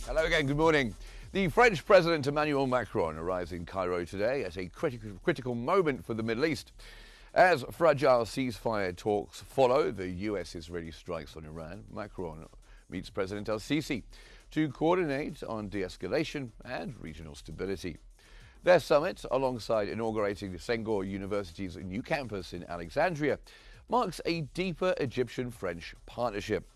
Hello again, good morning. The French President Emmanuel Macron arrives in Cairo today at a critical moment for the Middle East. As fragile ceasefire talks follow the US-Israeli strikes on Iran, Macron meets President al-Sisi to coordinate on de-escalation and regional stability. Their summit, alongside inaugurating Senghor University's new campus in Alexandria, marks a deeper Egyptian-French partnership.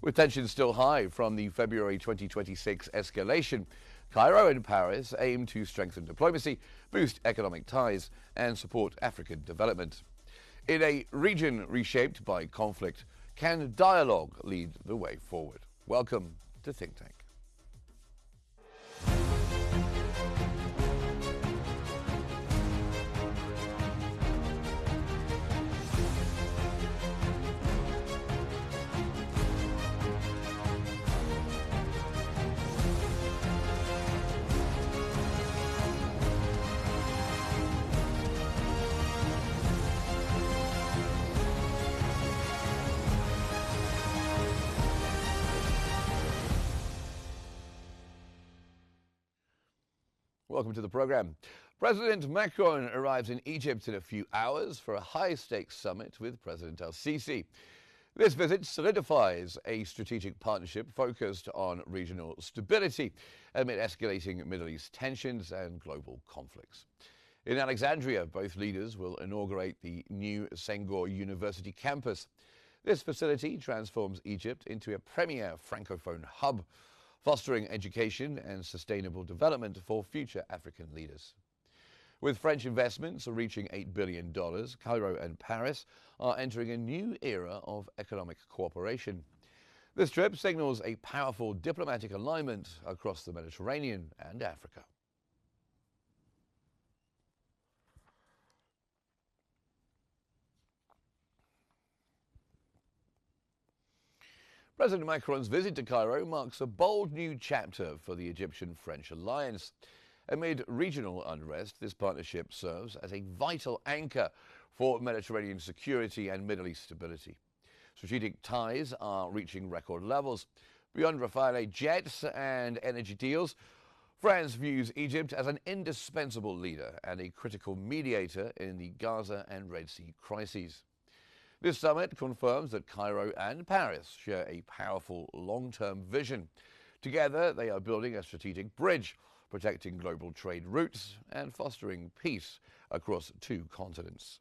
With tensions still high from the February 2026 escalation, Cairo and Paris aim to strengthen diplomacy, boost economic ties, and support African development. In a region reshaped by conflict, can dialogue lead the way forward? Welcome to Think Tank. Welcome to the program. President Macron arrives in Egypt in a few hours for a high-stakes summit with President al-Sisi. This visit solidifies a strategic partnership focused on regional stability amid escalating Middle East tensions and global conflicts. In Alexandria, both leaders will inaugurate the new Senghor University campus. This facility transforms Egypt into a premier Francophone hub, fostering education and sustainable development for future African leaders. With French investments reaching $8 billion, Cairo and Paris are entering a new era of economic cooperation. This trip signals a powerful diplomatic alignment across the Mediterranean and Africa. President Macron's visit to Cairo marks a bold new chapter for the Egyptian-French alliance. Amid regional unrest, this partnership serves as a vital anchor for Mediterranean security and Middle East stability. Strategic ties are reaching record levels. Beyond Rafale jets and energy deals, France views Egypt as an indispensable leader and a critical mediator in the Gaza and Red Sea crises. This summit confirms that Cairo and Paris share a powerful long-term vision. Together, they are building a strategic bridge, protecting global trade routes and fostering peace across two continents.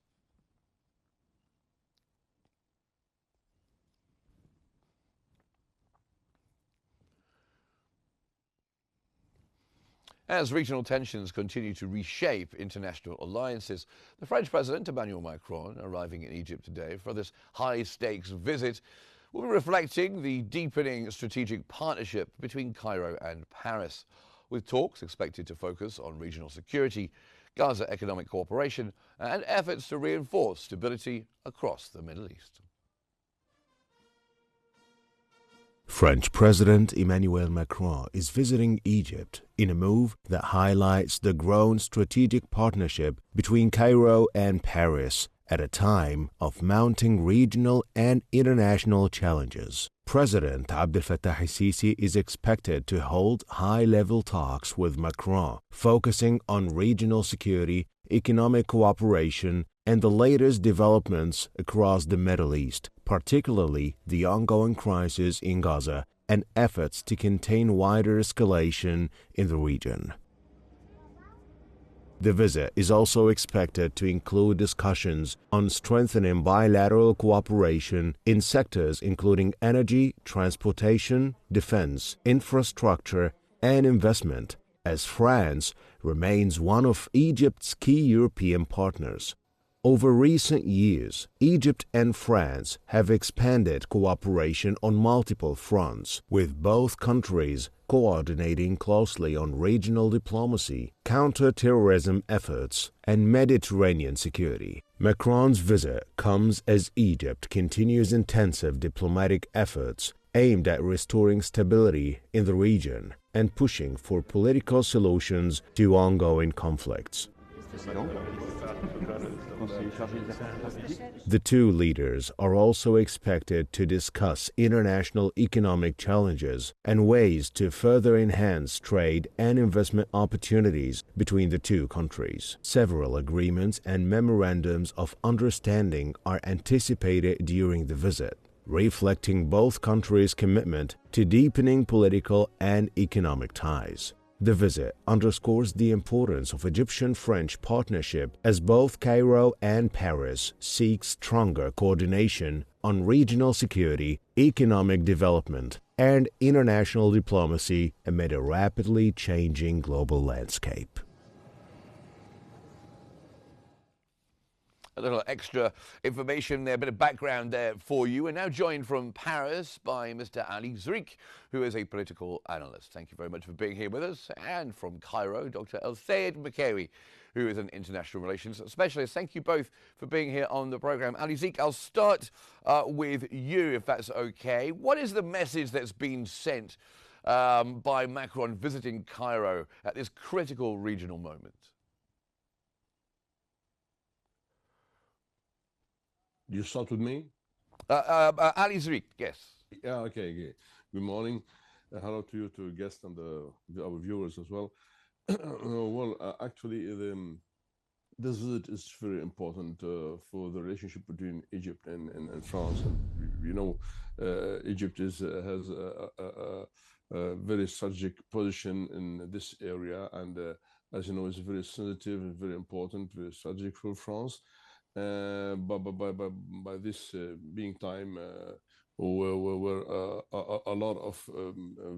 As regional tensions continue to reshape international alliances, the French President Emmanuel Macron, arriving in Egypt today for this high-stakes visit, will be reflecting the deepening strategic partnership between Cairo and Paris, with talks expected to focus on regional security, Gaza economic cooperation, and efforts to reinforce stability across the Middle East. French President Emmanuel Macron is visiting Egypt in a move that highlights the growing strategic partnership between Cairo and Paris at a time of mounting regional and international challenges. President Abdel Fattah el-Sisi is expected to hold high-level talks with Macron, focusing on regional security, economic cooperation, and the latest developments across the Middle East, particularly the ongoing crisis in Gaza and efforts to contain wider escalation in the region. The visit is also expected to include discussions on strengthening bilateral cooperation in sectors including energy, transportation, defense, infrastructure, and investment, as France remains one of Egypt's key European partners. Over recent years, Egypt and France have expanded cooperation on multiple fronts, with both countries coordinating closely on regional diplomacy, counter-terrorism efforts, and Mediterranean security. Macron's visit comes as Egypt continues intensive diplomatic efforts aimed at restoring stability in the region and pushing for political solutions to ongoing conflicts. The two leaders are also expected to discuss international economic challenges and ways to further enhance trade and investment opportunities between the two countries. Several agreements and memorandums of understanding are anticipated during the visit, reflecting both countries' commitment to deepening political and economic ties. The visit underscores the importance of Egyptian-French partnership as both Cairo and Paris seek stronger coordination on regional security, economic development, and international diplomacy amid a rapidly changing global landscape. A little extra information there, a bit of background there for you. We're now joined from Paris by Mr. Ali Zrik, who is a political analyst. Thank you very much for being here with us. And from Cairo, Dr. El Sayed Makawi, who is an international relations specialist. Thank you both for being here on the program. Ali Zrik, I'll start with you, if that's okay. What is the message that's been sent by Macron visiting Cairo at this critical regional moment? You start with me? Ali Zrik, yes. Yeah, okay. Good morning. Hello to you, to guests and our viewers as well. Actually, this visit is very important for the relationship between Egypt and France. And, you know, Egypt has a very strategic position in this area, and as you know, it's very sensitive and very important, very strategic for France. By this being time where a lot of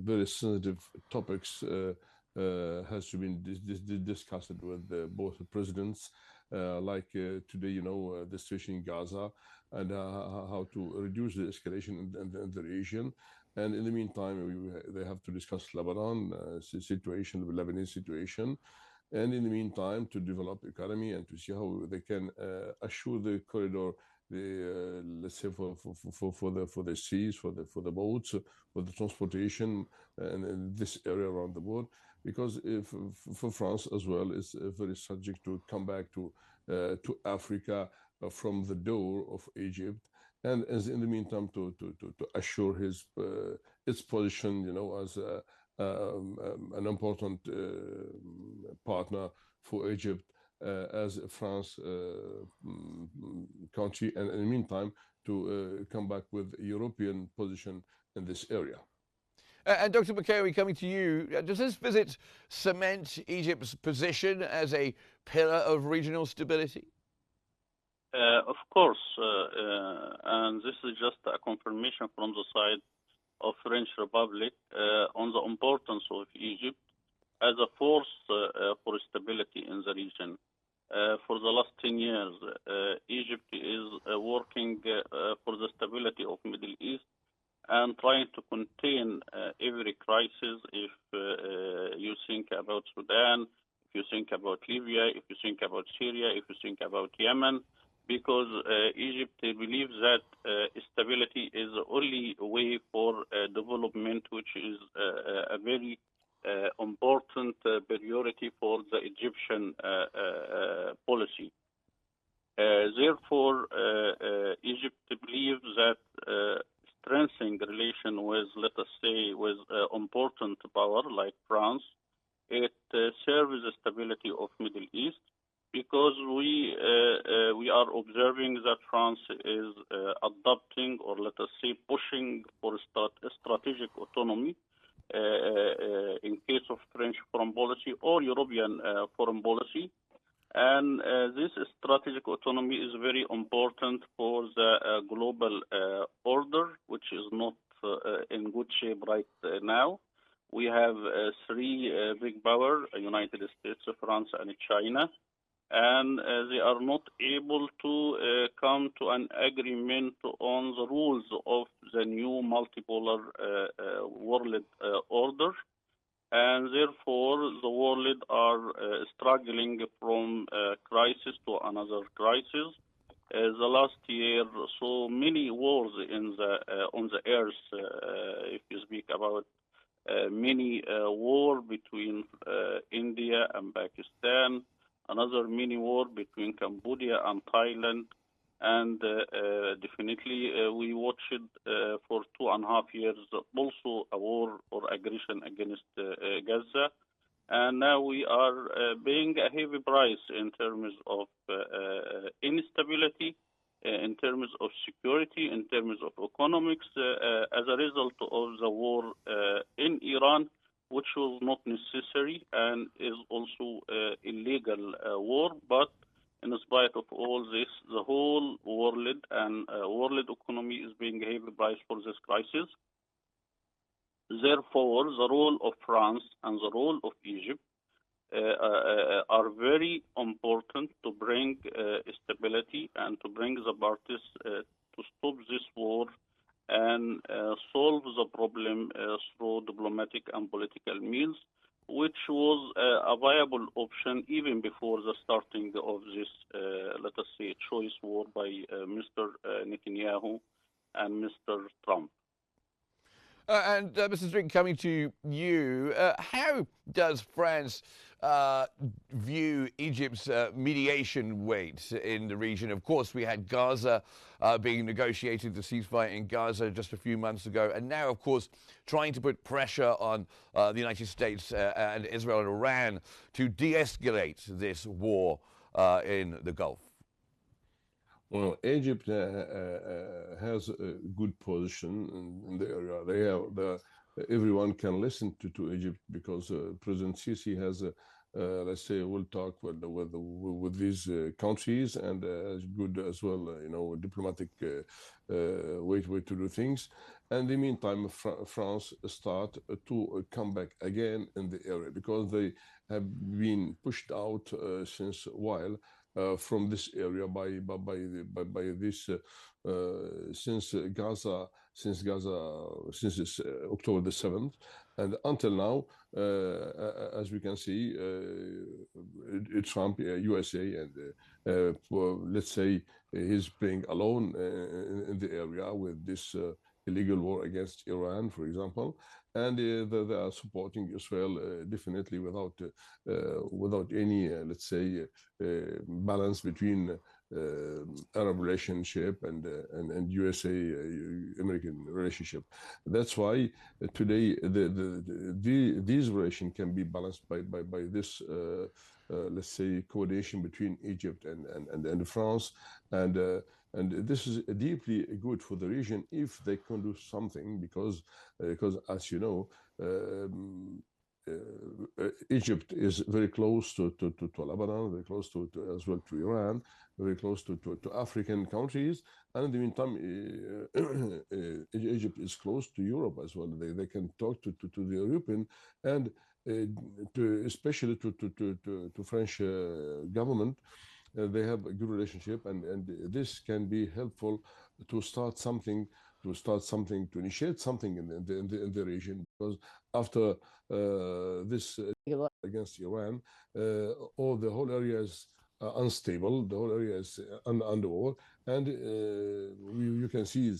very sensitive topics has to be discussed with both presidents, like today, you know, the situation in Gaza and how to reduce the escalation in the region. And in the meantime, they have to discuss Lebanon situation, the Lebanese situation. And in the meantime, to develop the economy and to see how they can assure the corridor, let's say for the seas, for the boats, for the transportation, and in this area around the world. Because for France as well, it's very subject to come back to Africa from the door of Egypt, and as in the meantime to assure its position, you know, as an important partner for Egypt as a France country, and in the meantime to come back with a European position in this area. And Dr. Makawi, coming to you, does this visit cement Egypt's position as a pillar of regional stability? Of course, and this is just a confirmation from the side of French Republic on the importance of Egypt as a force for stability in the region. For the last 10 years, Egypt is working for the stability of Middle East and trying to contain every crisis. If you think about Sudan, if you think about Libya, if you think about Syria, if you think about Yemen, because Egypt believes that stability is the only way for development, which is a very important priority for the Egyptian policy. Therefore, Egypt believes that strengthening relation with, let us say, with important power like France, it serves the stability of Middle East, because we are observing that France is adopting, or let us say, pushing for strategic autonomy in case of French foreign policy or European foreign policy. And this strategic autonomy is very important for the global order, which is not in good shape right now. We have three big powers, United States, France, and China, and they are not able to come to an agreement on the rules of the new multipolar world order. And therefore, the world are struggling from crisis to another crisis. The last year, so many wars in on the earth. If you speak about many war between India and Pakistan, another mini war between Cambodia and Thailand. And definitely we watched for 2.5 years also a war or aggression against Gaza. And now we are paying a heavy price in terms of instability, in terms of security, in terms of economics, as a result of the war in Iran, which was not necessary and is also illegal war. But in spite of all this, the whole world and world economy is paying a heavy price for this crisis. Therefore, the role of France and the role of Egypt are very important to bring stability and to bring the parties to stop this war and solve the problem through diplomatic and political means, which was a viable option even before the starting of this, let us say, choice war by Mr. Netanyahu and Mr. Trump. And Mr. Strick, coming to you, how does France view Egypt's mediation weight in the region? Of course, we had Gaza being negotiated, the ceasefire in Gaza just a few months ago, and now, of course, trying to put pressure on the United States and Israel and Iran to de-escalate this war in the Gulf. Well, Egypt has a good position in the area. They have everyone can listen to Egypt because President Sisi has let's say, will talk with these countries and as good as well, diplomatic way to do things. And in the meantime, France start to come back again in the area because they have been pushed out since a while. From this area by this since October the 7th, and until now, as we can see, Trump, USA, and let's say he's playing alone in the area with this illegal war against Iran, for example, and they are supporting Israel definitely without any, let's say, balance between Arab relationship and USA American relationship. That's why today these relations can be balanced by this let's say coordination between Egypt and France, and this is deeply good for the region if they can do something, because as you know, Egypt is very close to Lebanon, very close to as well to Iran, very close to African countries, and in the meantime, Egypt is close to Europe as well. They can talk to the European and especially to French government. They have a good relationship, and this can be helpful to start something, to initiate something in the region, because after this against Iran, the whole area is unstable. The whole area is under war, and you can see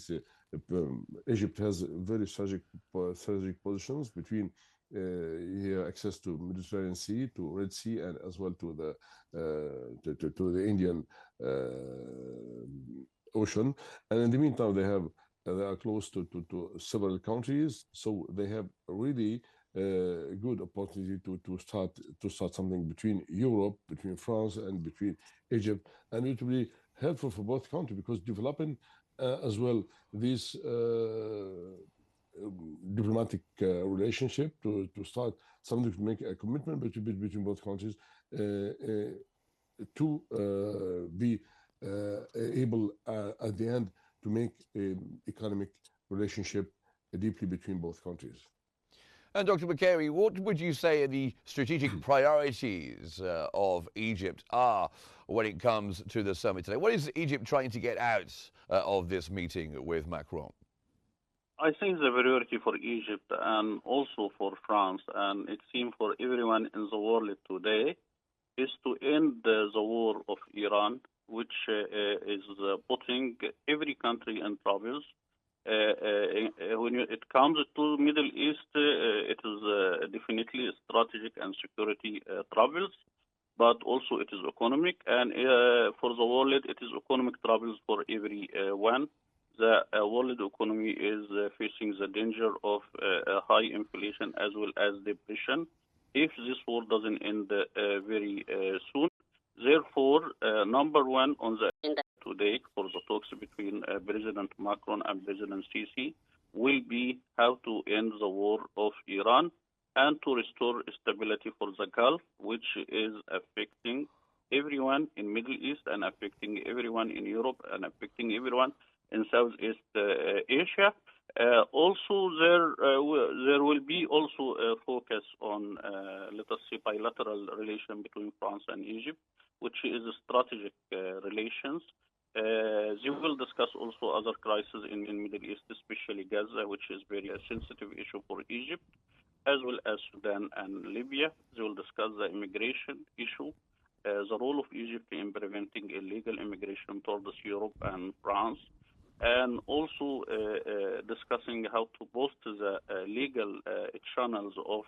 Egypt has very strategic positions between here access to Mediterranean Sea, to Red Sea, and as well to the Indian Ocean. And in the meantime, they are close to several countries, so they have really good opportunity to start something between Europe, between France, and between Egypt, and it will be helpful for both countries, because developing as well this diplomatic relationship to start something, to make a commitment between both countries to be able at the end to make economic relationship deeply between both countries. And Dr. Makary, what would you say the strategic priorities of Egypt are when it comes to the summit today? What is Egypt trying to get out of this meeting with Macron? I think the priority for Egypt and also for France, and it seems for everyone in the world today, is to end the war of Iran, which is putting every country in troubles. When it comes to Middle East, it is definitely strategic and security troubles. but also it is economic, and for the world, it is economic troubles for everyone. The world economy is facing the danger of high inflation as well as depression if this war doesn't end very soon. Therefore, number one on the agenda today for the talks between President Macron and President Sisi will be how to end the war of Iran and to restore stability for the Gulf, which is affecting everyone in Middle East and affecting everyone in Europe and affecting everyone in Southeast Asia. Also, there will be also a focus on, let us say, bilateral relation between France and Egypt, which is strategic relations. They will discuss also other crises in Middle East, especially Gaza, which is very sensitive issue for Egypt, as well as Sudan and Libya. They will discuss the immigration issue, the role of Egypt in preventing illegal immigration towards Europe and France, and also discussing how to boost the legal channels of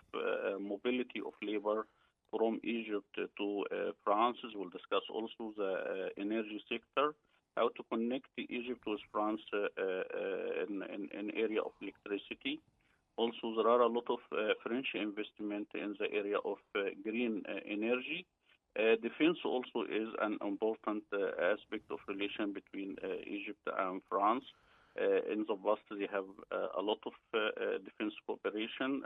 mobility of labor from Egypt to France. We'll discuss also the energy sector, how to connect Egypt with France in area of electricity. Also, there are a lot of French investment in the area of green energy. Defense also is an important aspect of relation between Egypt and France. In the past, they have a lot of defense cooperation.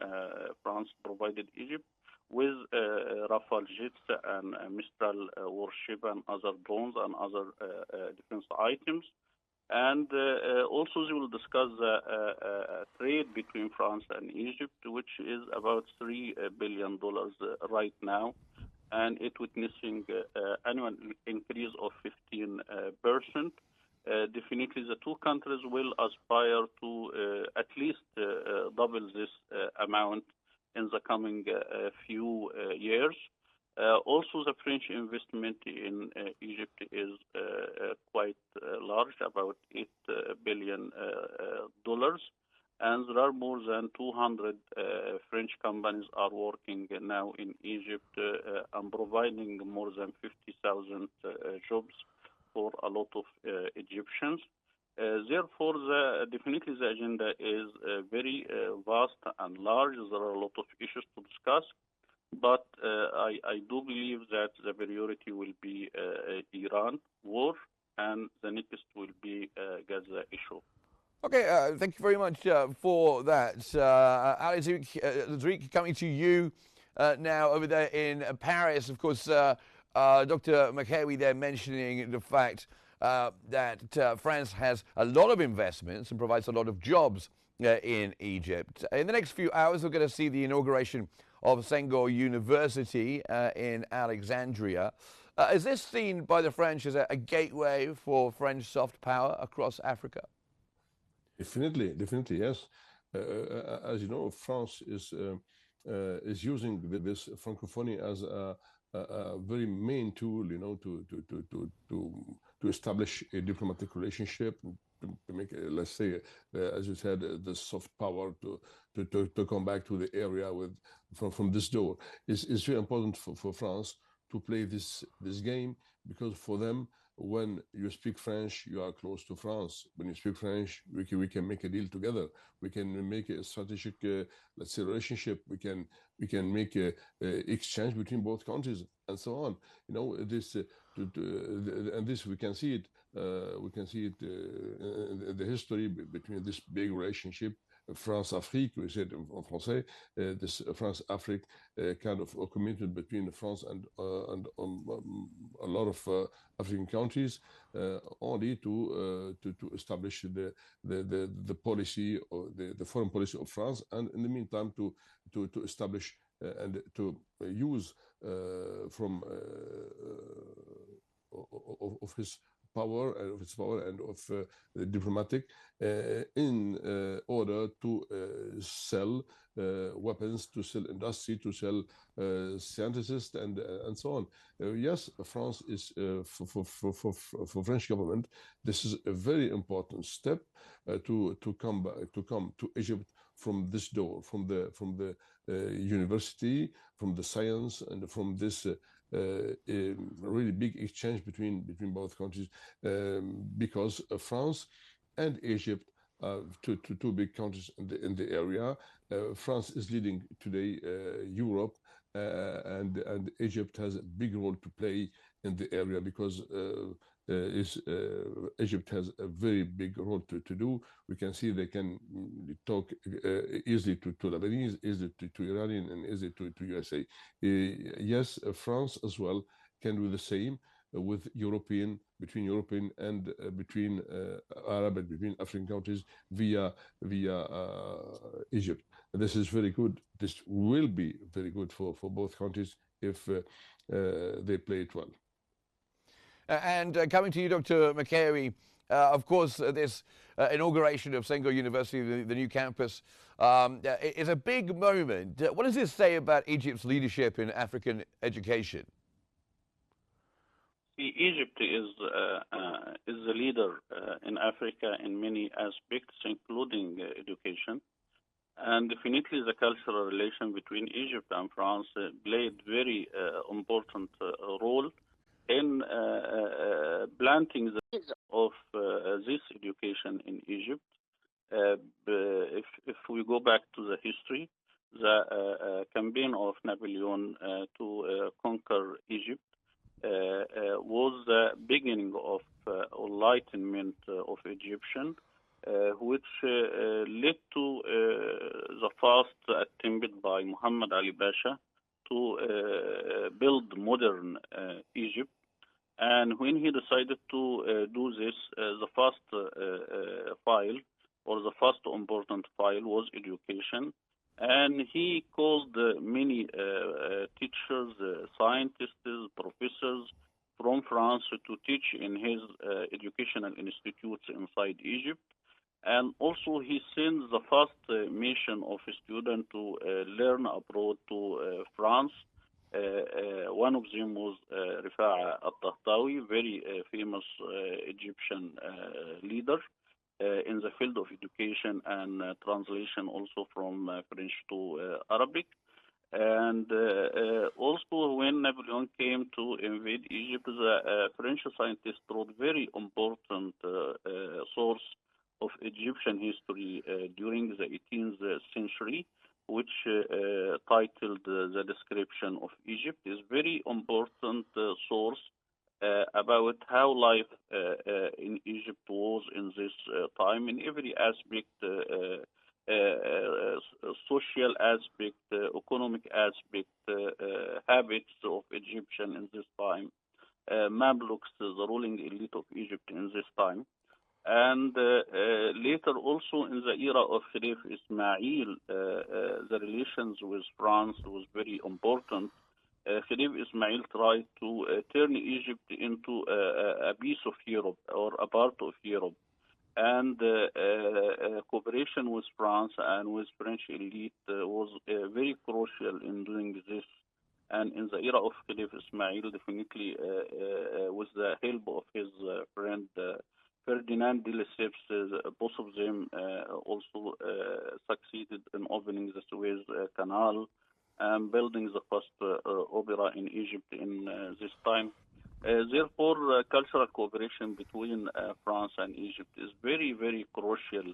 France provided Egypt with Rafale jets and Mistral warship and other drones and other defense items. And also they will discuss the trade between France and Egypt, which is about $3 billion right now, and it witnessing annual increase of 15%. Definitely the two countries will aspire to at least double this amount in the coming few years. Also, the French investment in Egypt is quite large, about $8 billion. And there are more than 200 French companies are working now in Egypt and providing more than 50,000 jobs for a lot of Egyptians. Therefore, definitely the agenda is very vast and large. There are a lot of issues to discuss, but I do believe that the priority will be Iran war, and the next will be Gaza issue. Okay, thank you very much for that. Ali Zariq, coming to you now over there in Paris. Of course, Dr. Makawi there mentioning the fact that France has a lot of investments and provides a lot of jobs in Egypt. In the next few hours, we're going to see the inauguration of Senghor University in Alexandria. Is this seen by the French as a gateway for French soft power across Africa? Definitely, yes. As you know, France is using this francophonie as a very main tool, you know, to establish a diplomatic relationship, to make, let's say, as you said, the soft power to come back to the area from this door. It's very important for France to play this game, because for them, when you speak French, you are close to France. When you speak French, we can make a deal together. We can make a strategic, let's say, relationship. We can make a exchange between both countries and so on. You know, this and this we can see it. We can see it in the history between this big relationship. France-Afrique, we said en français, this France-Afrique kind of commitment between France and a lot of African countries, only to establish the policy or the foreign policy of France, and in the meantime to establish and to use from of his power and of the diplomatic in order to sell weapons, to sell industry, to sell scientists and so on. Yes, France is for French government. This is a very important step to come to Egypt from this door, from the university, from the science, and from this really big exchange between both countries, because France and Egypt, two big countries in the area. France is leading today Europe, and Egypt has a big role to play in the area, because Egypt has a very big role to do. We can see they can talk easily to Lebanese, easily to Iranian, and easily to USA. Yes, France as well can do the same with between European and between Arab and between African countries via Egypt. And this is very good. This will be very good for both countries if they play it well. And coming to you, Dr. Makary, of course, this inauguration of Senghor University, the new campus, is a big moment. What does this say about Egypt's leadership in African education? Egypt is the leader in Africa in many aspects, including education. And definitely the cultural relation between Egypt and France played very important role in planting the seeds of this education in Egypt. If we go back to the history, the campaign of Napoleon to conquer Egypt was the beginning of enlightenment of Egyptian, which led to the first attempt by Muhammad Ali Pasha to build modern Egypt. And when he decided to do this, the first file, or the first important file, was education. And he called many teachers, scientists, professors from France to teach in his educational institutes inside Egypt. And also he sent the first mission of a student to learn abroad to France. One of them was Rifa'a al-Tahtawi, very famous Egyptian leader in the field of education and translation also from French to Arabic. And also when Napoleon came to invade Egypt, the French scientists wrote very important source of Egyptian history during the 18th century, which titled The Description of Egypt, is very important source about how life in Egypt was in this time, in every aspect, social aspect, economic aspect, habits of Egyptian in this time, Mamluks, the ruling elite of Egypt in this time. And later also in the era of Khalif Ismail, the relations with France was very important. Khalif Ismail tried to turn Egypt into a piece of Europe or a part of Europe. And cooperation with France and with French elite was very crucial in doing this. And in the era of Khalif Ismail, definitely with the help of his friend Ferdinand de Lesseps, both of them also succeeded in opening the Suez Canal and building the first opera in Egypt in this time. Therefore, cultural cooperation between France and Egypt is very, very crucial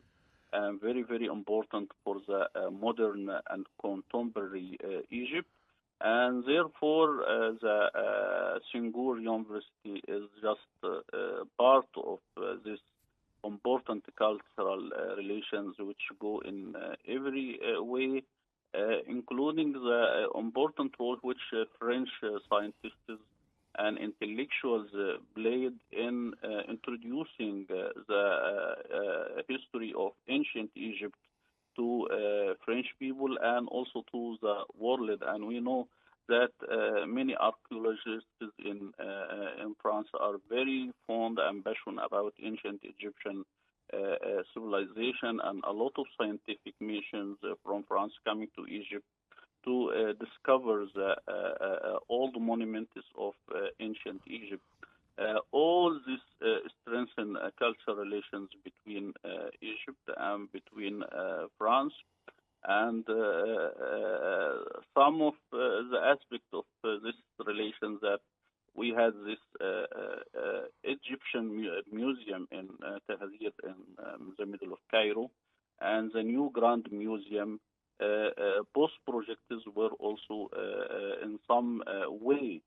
and very, very important for the modern and contemporary Egypt. And therefore, the Senghor University is just part of this important cultural relations which go in every way, including the important role which French scientists and intellectuals played in introducing the history of ancient Egypt to French people and also to the world. And we know that many archaeologists in France are very fond and passionate about ancient Egyptian civilization, and a lot of scientific missions from France coming to Egypt to discover the old monuments of ancient Egypt. All this strengthen cultural relations between Egypt and between France. And some of the aspects of this relation that we had this Egyptian museum in Tahrir in the middle of Cairo, and the new Grand Museum. Both projects were also in some way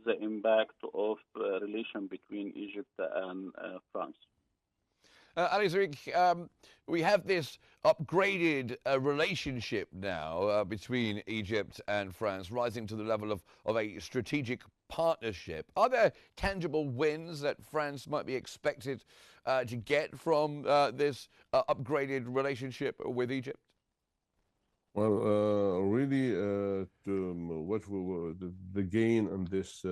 the impact of relation between Egypt and France. Ali Zarik, we have this upgraded relationship now between Egypt and France, rising to the level of a strategic partnership. Are there tangible wins that France might be expected to get from this upgraded relationship with Egypt? Well, really, what we were, the gain on this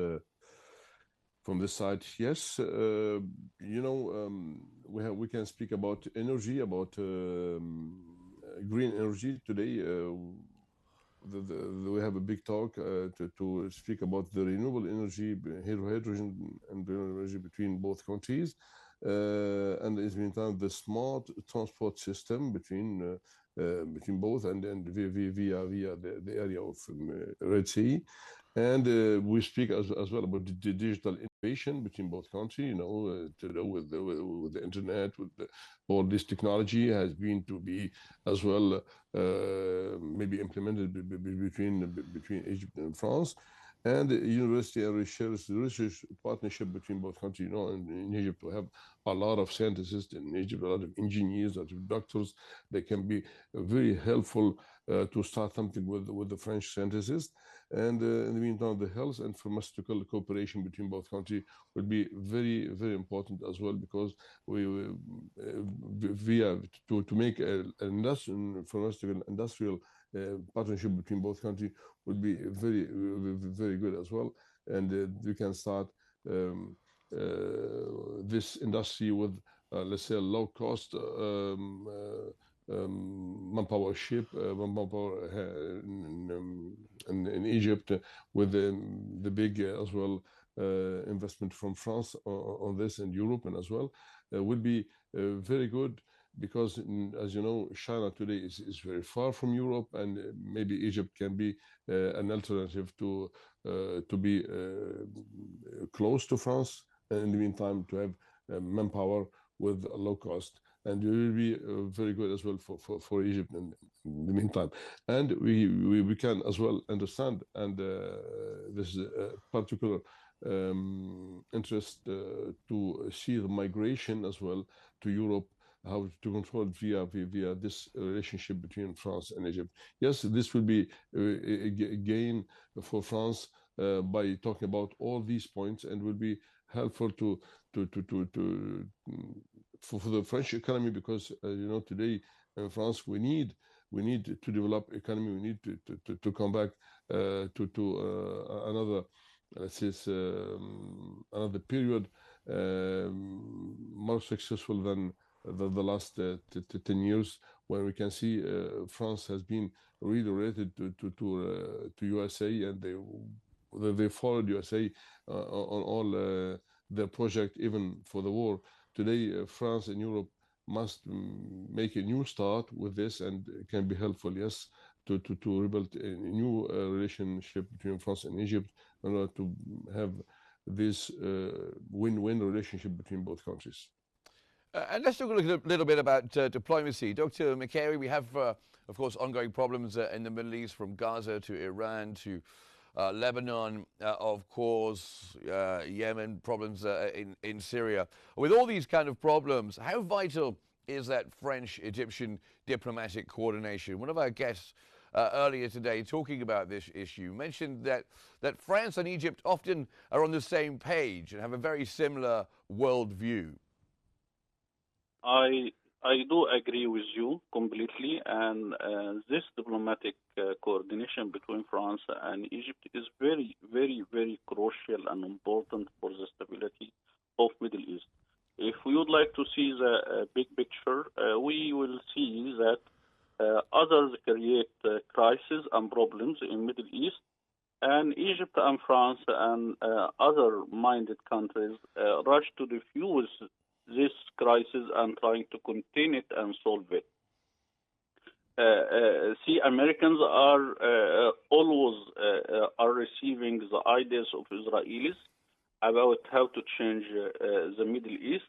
from this side, yes, we can speak about energy, about green energy today. We have a big talk to speak about the renewable energy, hydrogen and renewable energy between both countries, and in the meantime, the smart transport system between both and via the area of Red Sea. And we speak as well about the digital innovation between both countries, with the internet, all this technology has been to be as well maybe implemented between Egypt and France. And the university and research partnership between both countries. In Egypt, we have a lot of scientists, in Egypt, a lot of engineers, a lot of doctors. They can be very helpful to start something with the French scientists. And in the meantime, the health and pharmaceutical cooperation between both countries will be very, very important as well, because to make an pharmaceutical industrial partnership between both countries would be very, very good as well. And we can start this industry with, let's say, a low-cost manpower ship, manpower in Egypt, with the big as well investment from France on this, and Europe and as well, would be very good. Because, as you know, China today is very far from Europe, and maybe Egypt can be an alternative to be close to France, and in the meantime to have manpower with low cost, and it will be very good as well for Egypt in the meantime. And we can as well understand, and this is a particular interest to see the migration as well to Europe, how to control via this relationship between France and Egypt. Yes, this will be a gain for France by talking about all these points, and will be helpful for the French economy, because today in France we need to develop economy. We need to come back to another, let's say, another period more successful than the last 10 years, when we can see France has been really related to USA, and they followed USA on all their project, even for the war. Today, France and Europe must make a new start with this, and it can be helpful, yes, to rebuild a new relationship between France and Egypt, in order to have this win-win relationship between both countries. And let's talk a little bit about diplomacy. Dr. Makary, we have, of course, ongoing problems in the Middle East, from Gaza to Iran to Lebanon, of course, Yemen, problems in Syria. With all these kind of problems, how vital is that French-Egyptian diplomatic coordination? One of our guests earlier today, talking about this issue, mentioned that France and Egypt often are on the same page and have a very similar worldview. I do agree with you completely, and this diplomatic coordination between France and Egypt is very, very, very crucial and important for the stability of Middle East. If we would like to see the big picture, we will see that others create crises and problems in Middle East, and Egypt and France and other minded countries rush to defuse this crisis and trying to contain it and solve it. See, Americans are always are receiving the ideas of Israelis about how to change the Middle East.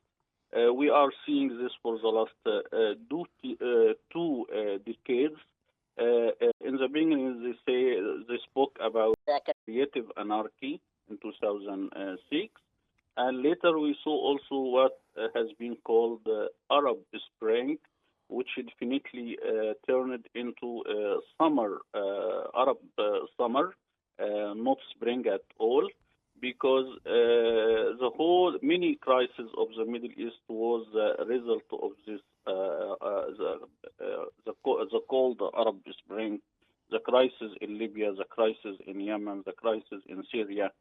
We are seeing this for the last two decades. In the beginning, they spoke about creative anarchy in 2006, and later we saw also what has been called Arab Spring, which definitely turned into summer, Arab summer, not spring at all, because the whole mini crisis of the Middle East was a result of this the cold Arab Spring, the crisis in Libya, the crisis in Yemen, the crisis in Syria,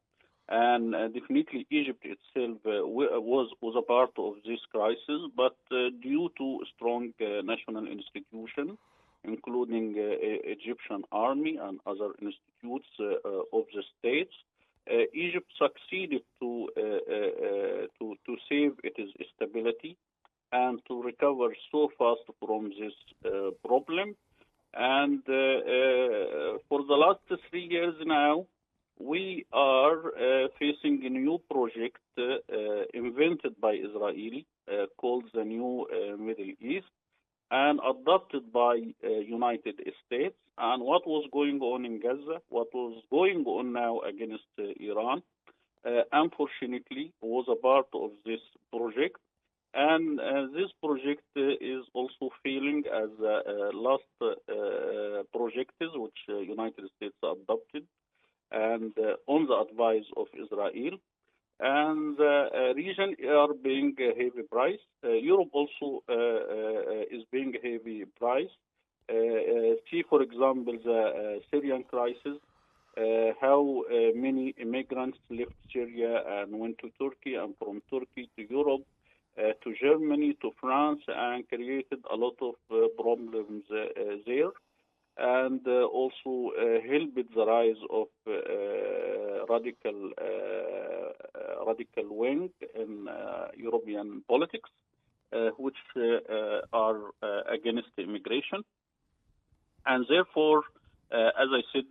and definitely Egypt itself was a part of this crisis, but due to strong national institution, including Egyptian army and other institutes of the states, Egypt succeeded to save its stability and to recover so fast from this problem. And for the last 3 years now, we are facing a new project invented by Israel called the New Middle East and adopted by United States. And what was going on in Gaza, what was going on now against Iran, unfortunately, was a part of this project. And this project is also failing as last projects which United States adopted and on the advice of Israel. And the region are paying a heavy price. Europe also is paying a heavy price. See, for example, the Syrian crisis, how many immigrants left Syria and went to Turkey, and from Turkey to Europe, to Germany, to France, and created a lot of problems there, and also helped the rise of radical wing in European politics, which are against immigration. And therefore, as I said,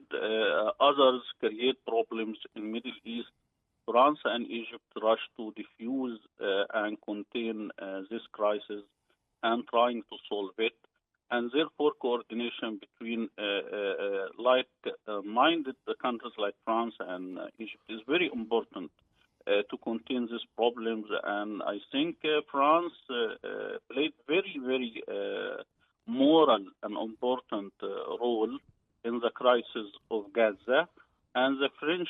others create problems in Middle East. France and Egypt rush to diffuse and contain this crisis and trying to solve it. And therefore, coordination between like-minded countries like France and Egypt is very important to contain these problems. And I think France played very, very moral and important role in the crisis of Gaza. And the French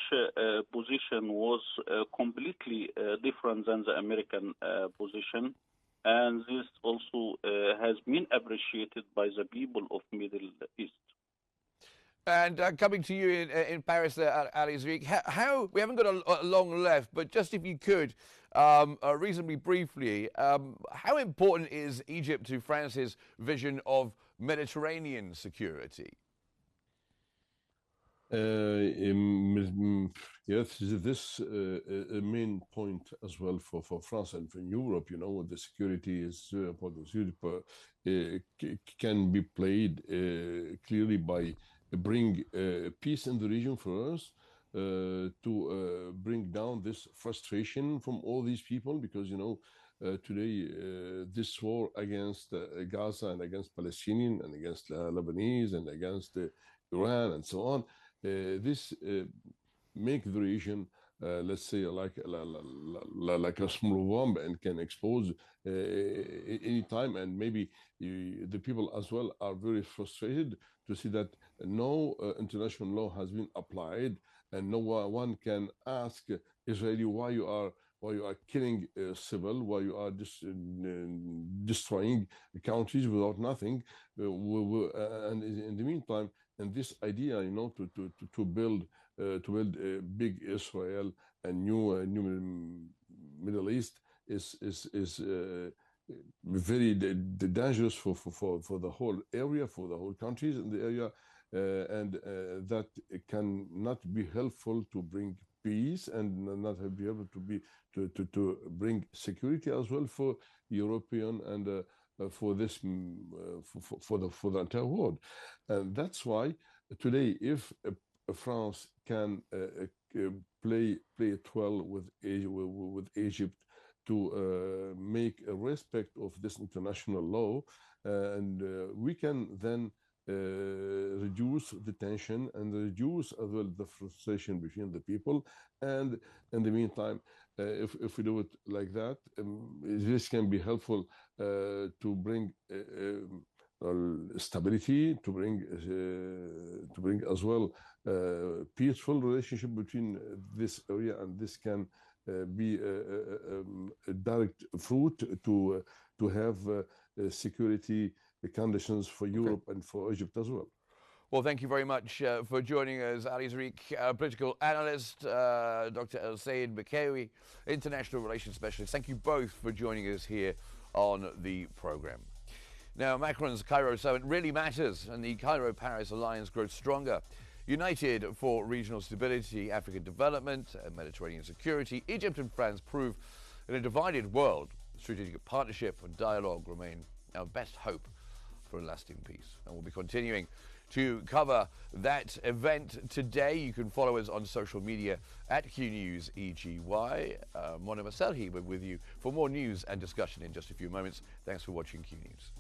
position was completely different than the American position. And this also has been appreciated by the people of Middle East. And coming to you in Paris, Ali Zariq, how we haven't got a long left, but just if you could, reasonably briefly, how important is Egypt to France's vision of Mediterranean security? Yes, this a main point as well for France and for Europe. You know, the security is important. Can be played clearly by bring peace in the region for us, to bring down this frustration from all these people, because you know today this war against Gaza and against Palestinian and against Lebanese and against Iran and so on. This make the region, let's say, like a small bomb, and can expose any time. And maybe the people as well are very frustrated to see that no international law has been applied, and no one can ask Israeli why you are killing civil, why you are destroying countries without nothing. And in the meantime, and this idea, you know, to build a big Israel and new Middle East is very dangerous for the whole area, for the whole countries in the area, and that cannot be helpful to bring peace, and not be able to bring security as well for European and for this for the entire world, and that's why today, if France can play it well with Egypt to make a respect of this international law, and we can then reduce the tension and reduce as well the frustration between the people. And in the meantime, if we do it like that, this can be helpful to bring stability, to bring as well peaceful relationship between this area, and this can be a direct fruit to have security conditions for Europe and for Egypt as well. Well, thank you very much for joining us, Ali Tariq, political analyst, Dr. El Sayed Bakawi, international relations specialist. Thank you both for joining us here on the program. Now, Macron's Cairo Summit really matters, and the Cairo-Paris alliance grows stronger. United for regional stability, African development, and Mediterranean security, Egypt and France prove in a divided world, strategic partnership and dialogue remain our best hope for a lasting peace. And we'll be continuing to cover that event today. You can follow us on social media at Qnews EGY. Mona Maselhi will be with you for more news and discussion in just a few moments. Thanks for watching Qnews.